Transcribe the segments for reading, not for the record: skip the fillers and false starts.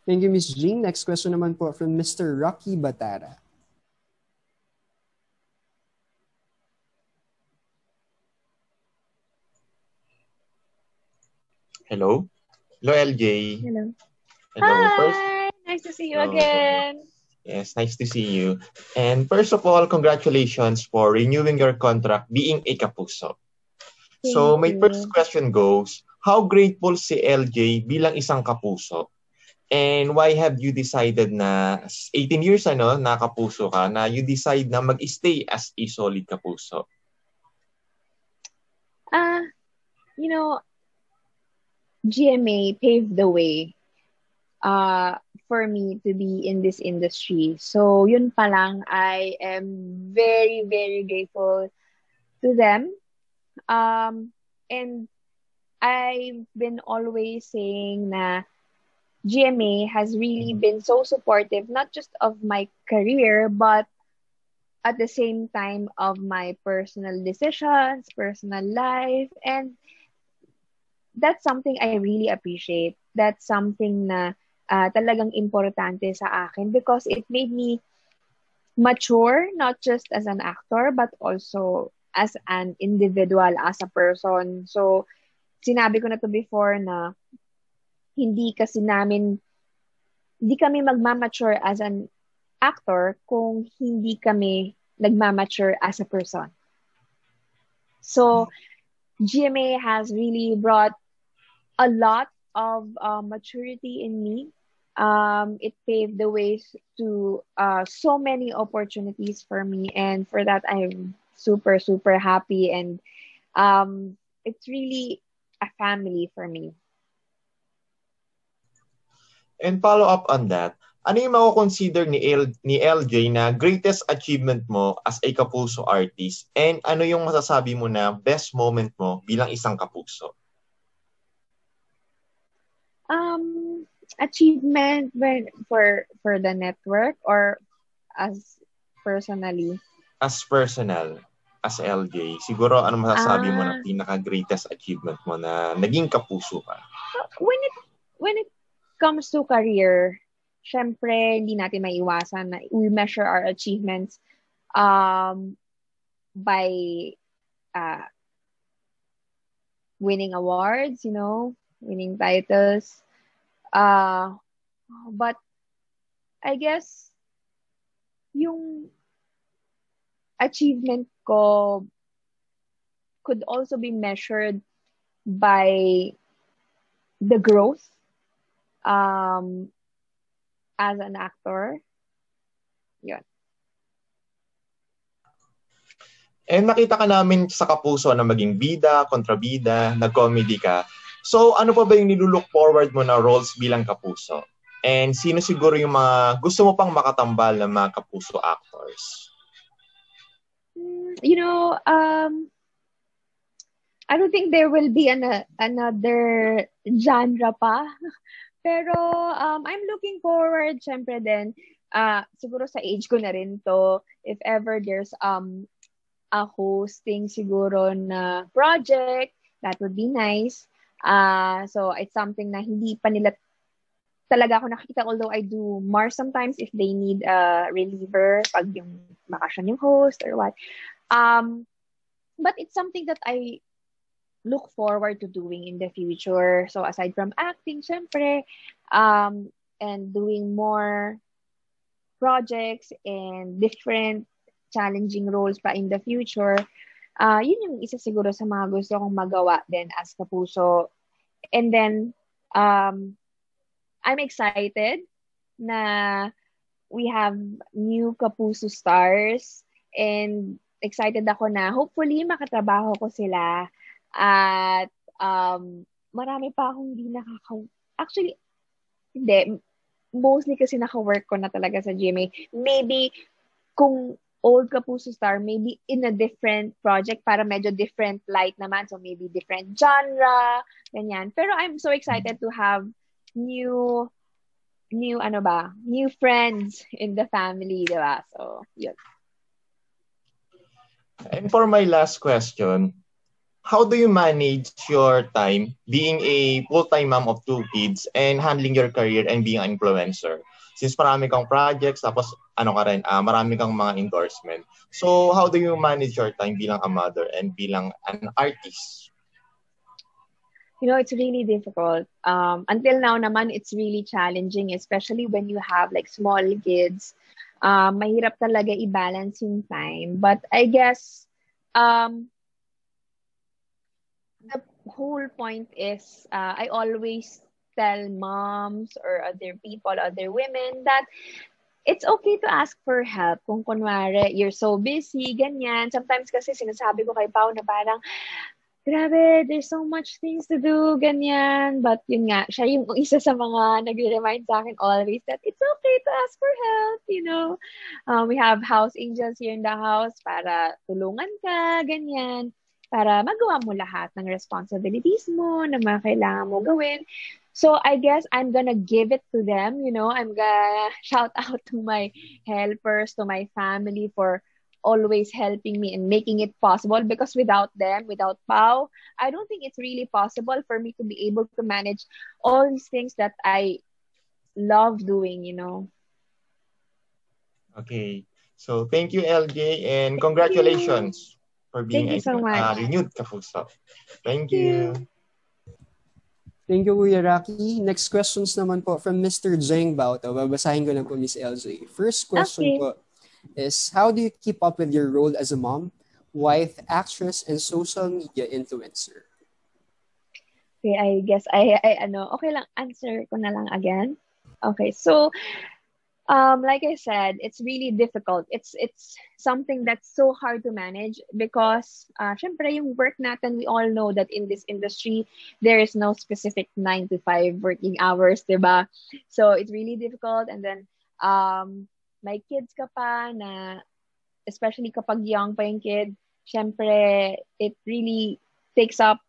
Thank you, Miss Jean. Next question naman po from Mr. Rocky Batara. Hello? Hello, LJ. Hello. Hello. Hi! Nice to see you again. Yes, nice to see you. And first of all, congratulations for renewing your contract being a kapuso. So my first question goes, how grateful si LJ bilang isang kapuso? And why have you decided na 18 years na kapuso ka, na you decide na mag-stay as a solid kapuso? You know, GMA paved the way for me to be in this industry. So yun pa lang, I am very, very grateful to them. And I've been always saying na GMA has really been so supportive, not just of my career, but at the same time of my personal decisions, personal life, and that's something I really appreciate. That's something na talagang importante sa akin because it made me mature, not just as an actor, but also as an individual, as a person. So, sinabi ko na to before na hindi kami magmamature as an actor kung hindi kami nagmamature as a person. So, GMA has really brought a lot of maturity in me. It paved the way to so many opportunities for me, and for that I'm super, super happy. And it's really a family for me. And follow up on that, ano yung mako-consider ni LJ na greatest achievement mo as a kapuso artist? And ano yung masasabi mo na best moment mo bilang isang kapuso? Achievement for the network or as personally? As personal, as LJ. Siguro ano masasabi mo na pinaka-greatest achievement mo na naging kapuso ka? When it comes to career, syempre hindi natin maiwasan na we measure our achievements by winning awards, winning titles. But I guess yung achievement ko could also be measured by the growth as an actor. Yun. And nakita ka namin sa Kapuso na maging bida, kontrabida, nag-comedy ka. So ano pa ba yung nilulook forward mo na roles bilang Kapuso? And sino siguro yung mga gusto mo pang makatambal ng mga Kapuso actors? I don't think there will be another genre pa. Pero I'm looking forward, syempre din, siguro sa age ko na rin to, if ever there's a hosting siguro na project, that would be nice. So it's something na hindi pa nila talaga ako nakikita, although I do more sometimes if they need a reliever, pag yung bakasyon yung host or what. But it's something that I look forward to doing in the future. So aside from acting, syempre, and doing more projects and different challenging roles pa in the future, yun yung isa siguro sa mga gusto kong magawa din as Kapuso. And then, I'm excited na we have new Kapuso stars, and excited ako na hopefully makatrabaho ko sila at marami pa akong hindi actually, hindi. Mostly kasi naka-work ko na talaga sa GMA. Maybe kung old Kapuso star, maybe in a different project para medyo different light naman. So maybe different genre, ganyan. Pero I'm so excited to have new friends in the family, diba? So, yun. And for my last question, how do you manage your time being a full-time mom of 2 kids and handling your career and being an influencer? Since marami kang projects, tapos ano ka rin, marami kang mga endorsement. So, how do you manage your time bilang a mother and bilang an artist? It's really difficult. Until now naman, it's really challenging, especially when you have like small kids. Mahirap talaga i-balance yung time. But I guess, the whole point is, I always tell moms or other people, other women, that it's okay to ask for help. Kung kunwari, you're so busy, ganyan. Sometimes kasi sinasabi ko kay Pao na parang, grabe, there's so much things to do, ganyan. But yun nga, siya yung isa sa mga nagre-remind sa akin always that it's okay to ask for help, We have house angels here in the house para tulungan ka, ganyan. Para magawa mo lahat ng responsibilities mo na mga kailangan mo gawin. So I guess I'm gonna give it to them, I'm gonna shout out to my helpers, to my family for always helping me and making it possible, because without them, without Pao, I don't think it's really possible for me to be able to manage all these things that I love doing, Okay. So, thank you, LJ, and congratulations for being Thank you so much. renewed kapuso. Thank Thank you. you. Thank you, Kuya Rocky. Next questions naman po from Mr. Zeng Bauto. Babasahin ko lang po, Miss LJ. First question Okay. po is, how do you keep up with your role as a mom, wife, actress, and social media influencer? Okay, I guess okay lang, answer ko na lang again. Okay, so like I said, it's really difficult. It's something that's so hard to manage because syempre yung work natin, we all know that in this industry there is no specific 9 to 5 working hours, diba? So it's really difficult. And then may kids ka pa na, especially kapag young pa yung kid, syempre it really takes up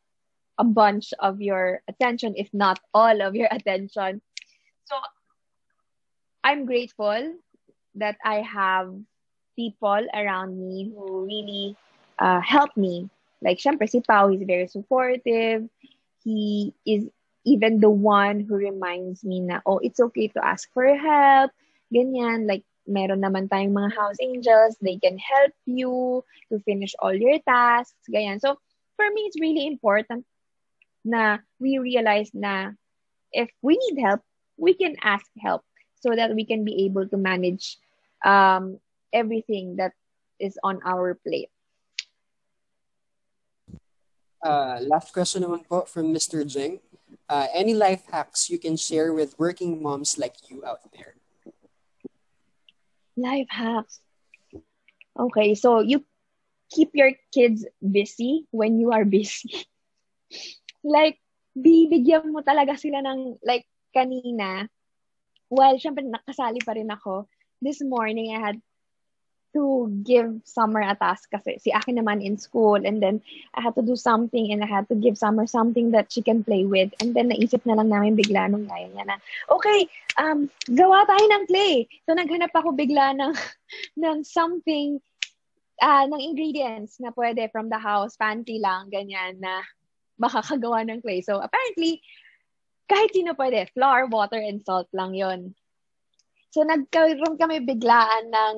a bunch of your attention, if not all of your attention. So I'm grateful that I have people around me who really help me. Like, syempre, si Pao, he's very supportive. He is even the one who reminds me na, oh, it's okay to ask for help. Ganyan, like, meron naman tayong mga house angels. They can help you to finish all your tasks. Ganyan. So, for me, it's really important na we realize na if we need help, we can ask help, so that we can be able to manage everything that is on our plate. Last question naman po from Mr. Zeng. Any life hacks you can share with working moms like you out there? Life hacks. Okay, so you keep your kids busy when you are busy. Like, bibigyan mo talaga sila ng, like, kanina, well, syempre, nakasali pa rin ako. This morning, I had to give Summer a task kasi si akin naman in school, and then I had to do something and I had to give Summer something that she can play with. And then naisip na lang namin bigla nung gaya niya na, okay, gawa tayo ng clay. So naghanap ako bigla ng something, ng ingredients na pwede from the house, pantry lang, ganyan, na makakagawa ng clay. So apparently, kahit sino pwede, flour, water, and salt lang yon. So, nagkaroon kami biglaan ng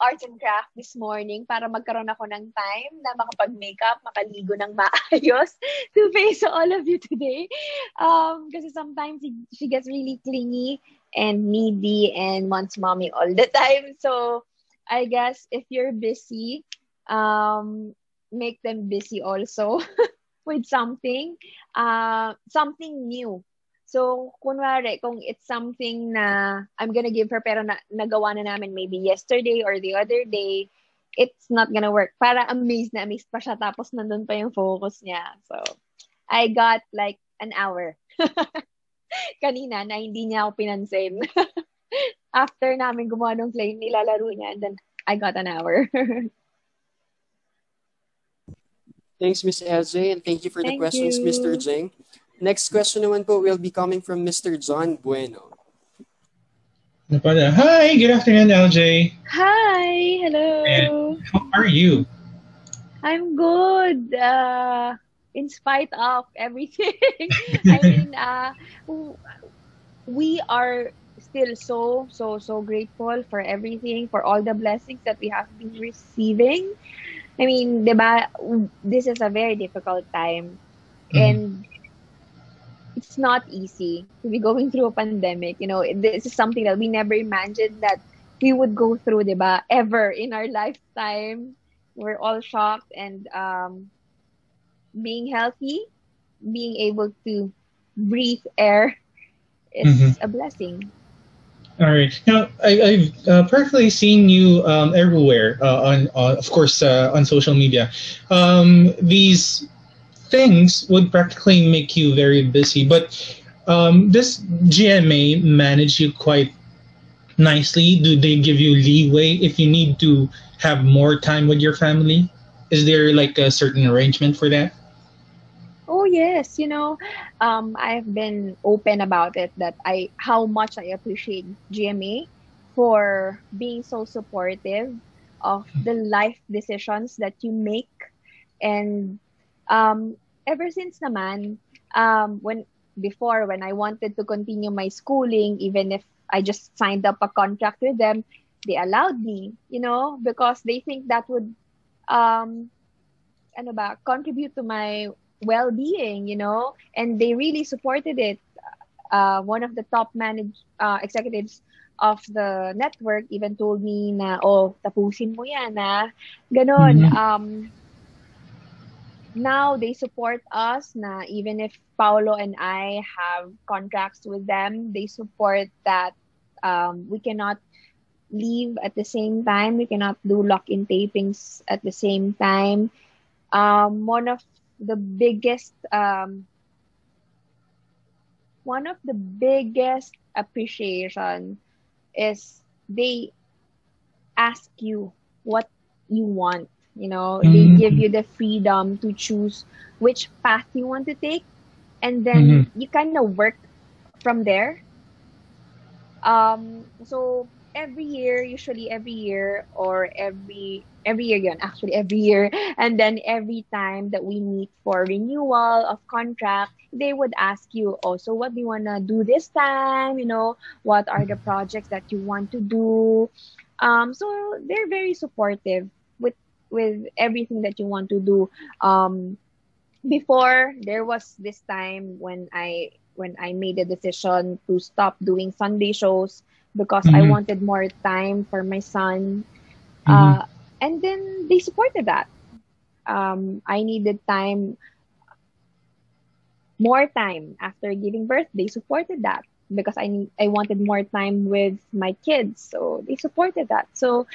arts and craft this morning para magkaroon ako ng time na makapag-makeup, makaligo ng maayos to face all of you today. Kasi sometimes she gets really clingy and needy and wants mommy all the time. So, I guess if you're busy, make them busy also with something new. So, kunwari, kung it's something na I'm gonna give her pero nagawa na namin maybe yesterday or the other day, it's not gonna work. Para amazed pa siya tapos nandun pa yung focus niya. So, I got like an hour kanina na hindi niya ako pinansin. After namin gumawa ng clay, nilalaro niya, and then I got an hour. Thanks, Ms. LJ, and thank you for the Thank questions, you. Mr. Zeng. Next question naman po will be coming from Mr. John Bueno. Hi, good afternoon, LJ. Hi, hello. And how are you? I'm good. in spite of everything. I mean, w- we are still so grateful for everything, for all the blessings that we have been receiving. I mean, diba, this is a very difficult time, Mhm. and it's not easy to be going through a pandemic. This is something that we never imagined that we would go through, diba, ever in our lifetime. We're all shocked, and being healthy, being able to breathe air Mhm. is a blessing. All right. Now, I've personally seen you everywhere of course, on social media. These things would practically make you very busy, but does GMA manage you quite nicely? Do they give you leeway if you need to have more time with your family? Is there like a certain arrangement for that? Oh yes, I've been open about it that I how much I appreciate GMA for being so supportive of the life decisions that you make. And ever since naman, when before when I wanted to continue my schooling, even if I just signed up a contract with them, they allowed me, because they think that would um contribute to my well-being, and they really supported it. One of the top executives of the network even told me na, oh, tapusin mo yan, ganon. Mhm. Now they support us na even if Paolo and I have contracts with them, they support that we cannot leave at the same time. We cannot do lock-in tapings at the same time. One of the biggest appreciation is they ask you what you want. They give Mhm. you the freedom to choose which path you want to take, and then Mhm. you kind of work from there. So usually every year, or every year yun, actually every year, and then every time that we meet for renewal of contract, they would ask you, oh, so what do you wanna do this time? What are the projects that you want to do? So they're very supportive with everything that you want to do. Before, there was this time when I made a decision to stop doing Sunday shows because I Mhm. wanted more time for my son. Mhm. Uh, and then they supported that. I needed more time after giving birth. They supported that because I wanted more time with my kids. So they supported that. So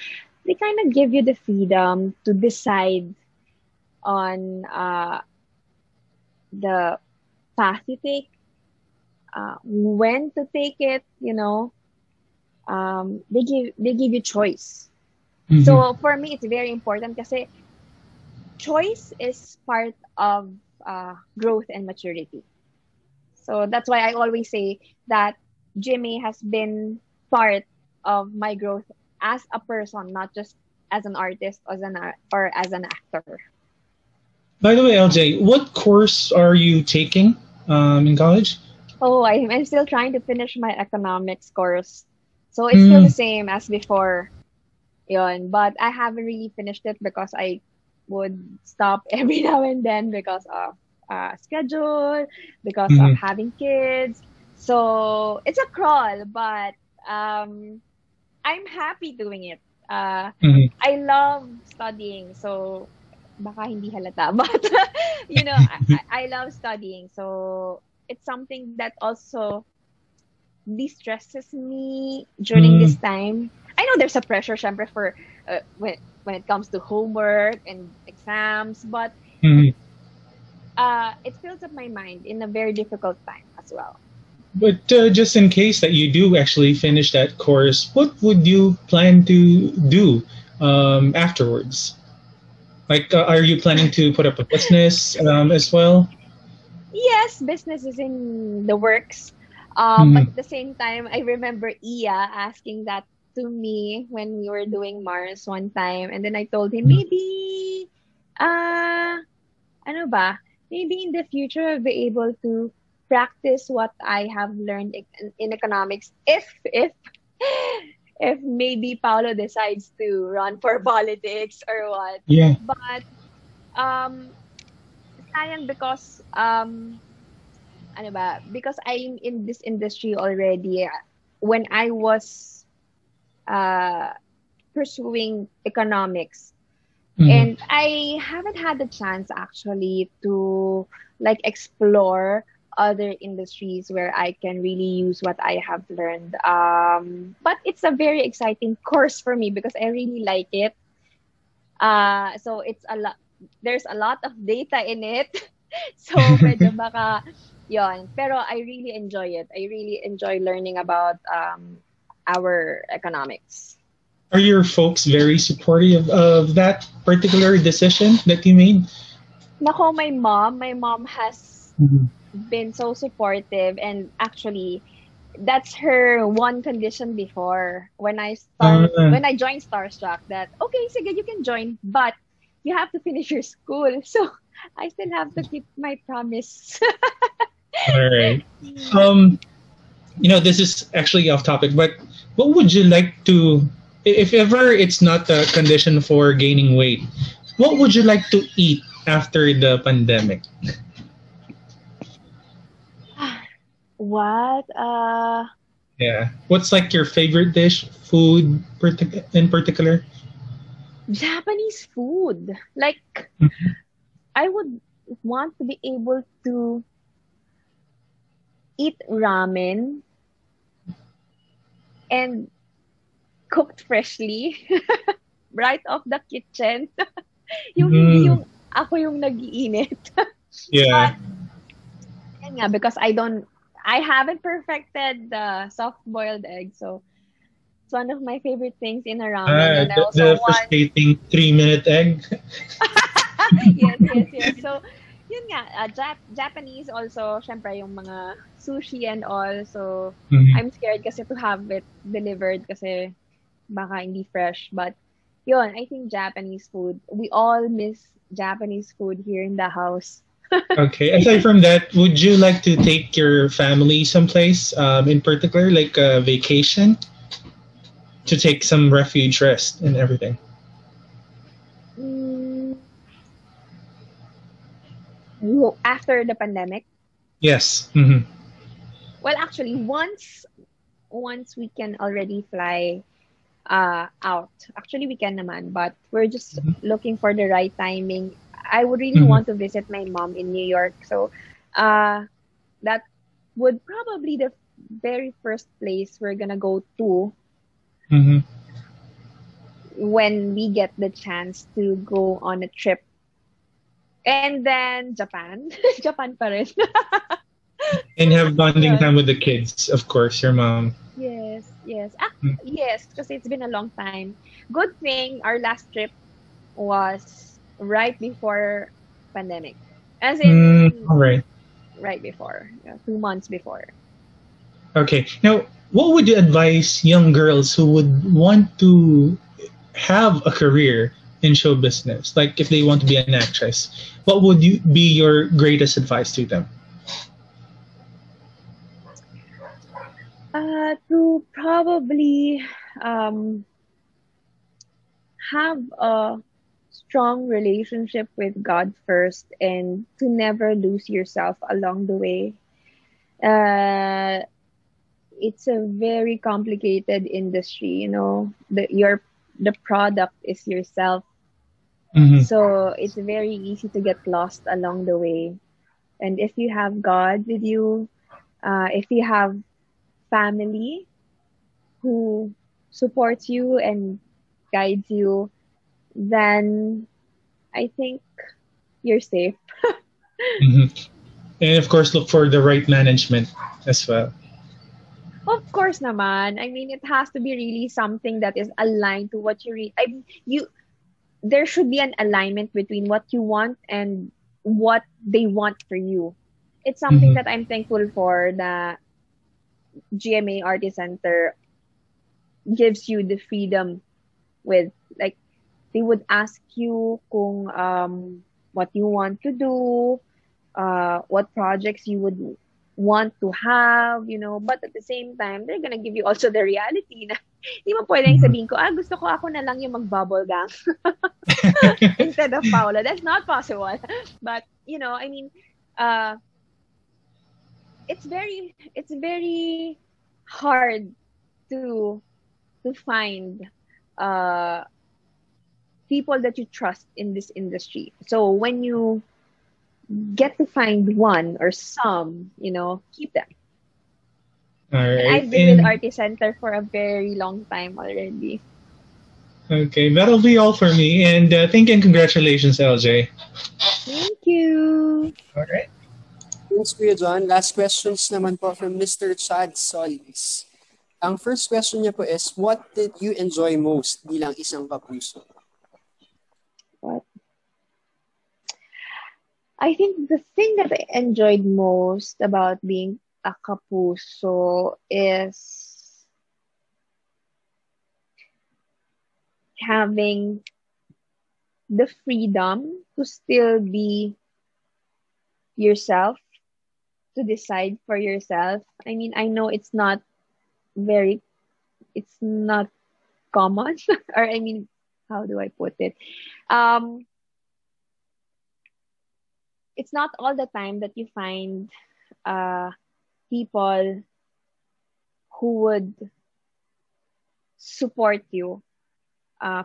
they kind of give you the freedom to decide on the path you take, when to take it. They give you choice. Mhm. So for me, it's very important kasi choice is part of growth and maturity. So that's why I always say that Jimmy has been part of my growth as a person, not just as an artist, or as an actor. By the way, LJ, what course are you taking in college? Oh, I'm still trying to finish my economics course. So it's still the Mm. same as before. Yun. But I haven't really finished it because I would stop every now and then because of schedule, because of Mhm. having kids. So it's a crawl, but I'm happy doing it. Mhm. I love studying, so baka hindi halata, but I love studying. So it's something that also de-stresses me during this Mm. time. I know there's a pressure, syempre, for when it comes to homework and exams, but Mhm. it fills up my mind in a very difficult time as well. But just in case that you do actually finish that course, what would you plan to do afterwards? Like, are you planning to put up a business as well? Yes, business is in the works. But Mhm. at the same time, I remember Iya asking that to me when we were doing Mars one time, and then I told him maybe, ano ba? maybe in the future I'll be able to practice what I have learned in economics if maybe Paolo decides to run for politics or what. Yeah. But um sayang because ano ba, because I'm in this industry already when I was uh pursuing economics. Mhm. And I haven't had the chance actually to like explore other industries where I can really use what I have learned. But it's a very exciting course for me because I really like it. So it's a lot. There's a lot of data in it. So medyo baka yon. Pero I really enjoy it. I really enjoy learning about our economics. Are your folks very supportive of that particular decision that you made? Nako, my mom has Mhm. been so supportive, and actually that's her one condition before Uh, when I joined Starstruck, that okay, sige, you can join, but you have to finish your school. So I still have to keep my promise. all right. Mm. Um, this is actually off topic, but what would you like to, if ever it's not a condition for gaining weight, what would you like to eat after the pandemic? What? Yeah. What's like your favorite dish, food in particular? Japanese food. Like I would want to be able to eat ramen and cooked freshly right off the kitchen. Yung hindi Mm, yung ako yung nag-iinit. yeah. But yan nga, because I haven't perfected the soft-boiled egg. So it's one of my favorite things in a ramen. And I also The want, frustrating 3-minute egg. yes, yes, yes. So yun nga, Japanese also, syempre yung mga sushi and all. So Mhm. I'm scared kasi to have it delivered kasi baka hindi fresh. But yun, I think Japanese food. We all miss Japanese food here in the house. Okay. Aside from that, would you like to take your family someplace, in particular, like a vacation, to take some refuge, rest, and everything? Mm, after the pandemic, Yes. Hmm. well, actually, once we can already fly out. Actually, we can naman, but we're just looking for the right timing. I would really Hmm. want to visit my mom in New York, so uh, that would probably the very first place we're gonna go to Hmm. when we get the chance to go on a trip. And then Japan, Japan pa rin. And have bonding Yun. time with the kids, of course, your mom. Yes, yes. Yes, kasi it's been a long time. Good thing our last trip was right before pandemic. As in All right. right before, 2 months before. Okay. Now, what would you advise young girls who would want to have a career in show business? Like if they want to be an actress, what would you be your greatest advice to them? To probably um have a strong relationship with God first and to never lose yourself along the way. Uh, it's a very complicated industry, the product is yourself. Hmm. So it's very easy to get lost along the way. And if you have God with you, if you have family who supports you and guides you, then I think you're safe. Hmm. And of course, look for the right management as well. Of course naman. I mean, it has to be really something that is aligned to what you read. There should be an alignment between what you want and what they want for you. It's something Hmm. that I'm thankful for. The GMA Artist Center gives you the freedom with, like, they would ask you kung what you want to do, what projects you would want to have, but at the same time, they're gonna give you also the reality na hindi mo pwedeng sabihin ko, gusto ko ako na lang yung mag-bubble gang instead of Paolo. That's not possible. But, I mean, it's very hard to find people that you trust in this industry. So when you get to find one or some, keep them. All And right. I've been with Artist Center for a very long time already. Okay, that'll be all for me. And thank you and congratulations, LJ. Thank you. All right. Thanks, Kuya John. Last questions naman po from Mr. Chad Solis. Ang first question niya po is, what did you enjoy most bilang isang kapuso? What? I think the thing that I enjoyed most about being a kapuso is having the freedom to still be yourself, to decide for yourself. I mean, I know it's not common, or I mean, how do I put it? It's not all the time that you find people who would support you,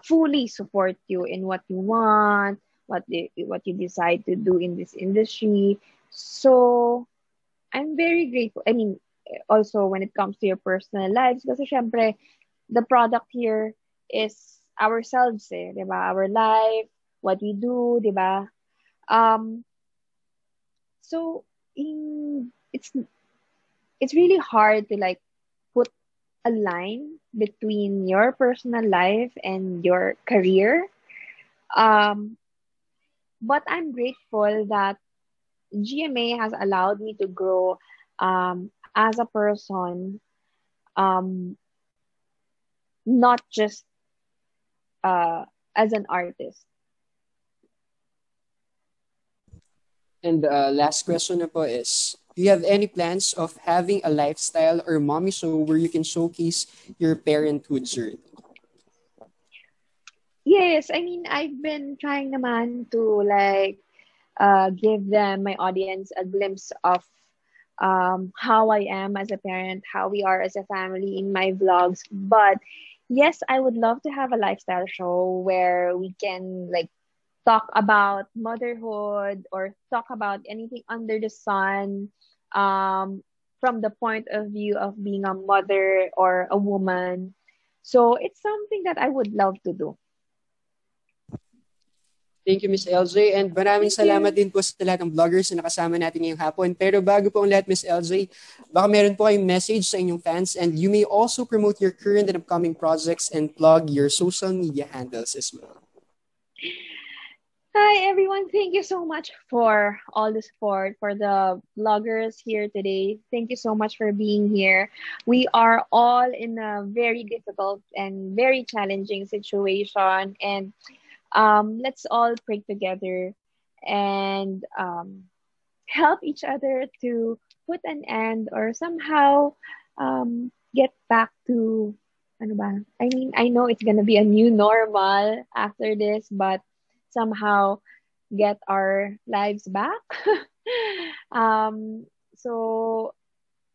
fully support you in what you want, what you decide to do in this industry. So I'm very grateful. I mean, also when it comes to your personal lives, kasi syempre, the product here is ourselves, diba? Our life, what we do, diba? So it's really hard to like put a line between your personal life and your career. But I'm grateful that GMA has allowed me to grow as a person, not just as an artist. And last question na po is, do you have any plans of having a lifestyle or mommy show where you can showcase your parenthood journey? Yes, I mean, I've been trying naman to like give them, my audience, a glimpse of how I am as a parent, how we are as a family in my vlogs. But yes, I would love to have a lifestyle show where we can like talk about motherhood or talk about anything under the sun, from the point of view of being a mother or a woman. So it's something that I would love to do. Thank you, Miss LJ. And maraming salamat din po sa lahat ng vloggers na nakasama natin ngayong hapon. Pero bago po ang lahat, Miss LJ, baka meron po kayong message sa inyong fans, and you may also promote your current and upcoming projects and plug your social media handles as well. Hi, everyone. Thank you so much for all the support, for the vloggers here today. Thank you so much for being here. We are all in a very difficult and very challenging situation, and let's all pray together and help each other to put an end or somehow get back to ano ba? I mean, I know it's gonna be a new normal after this, but somehow get our lives back. So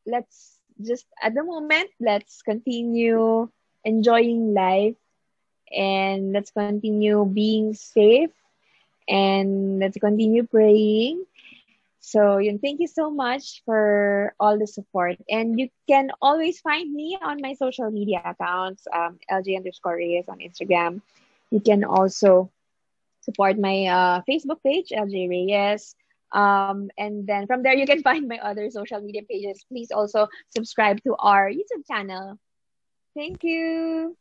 let's just, at the moment, let's continue enjoying life, and let's continue being safe, and let's continue praying. So thank you so much for all the support. And you can always find me on my social media accounts, LJ_Reyes on Instagram. You can also support my Facebook page, LJ Reyes. And then from there, you can find my other social media pages. Please also subscribe to our YouTube channel. Thank you.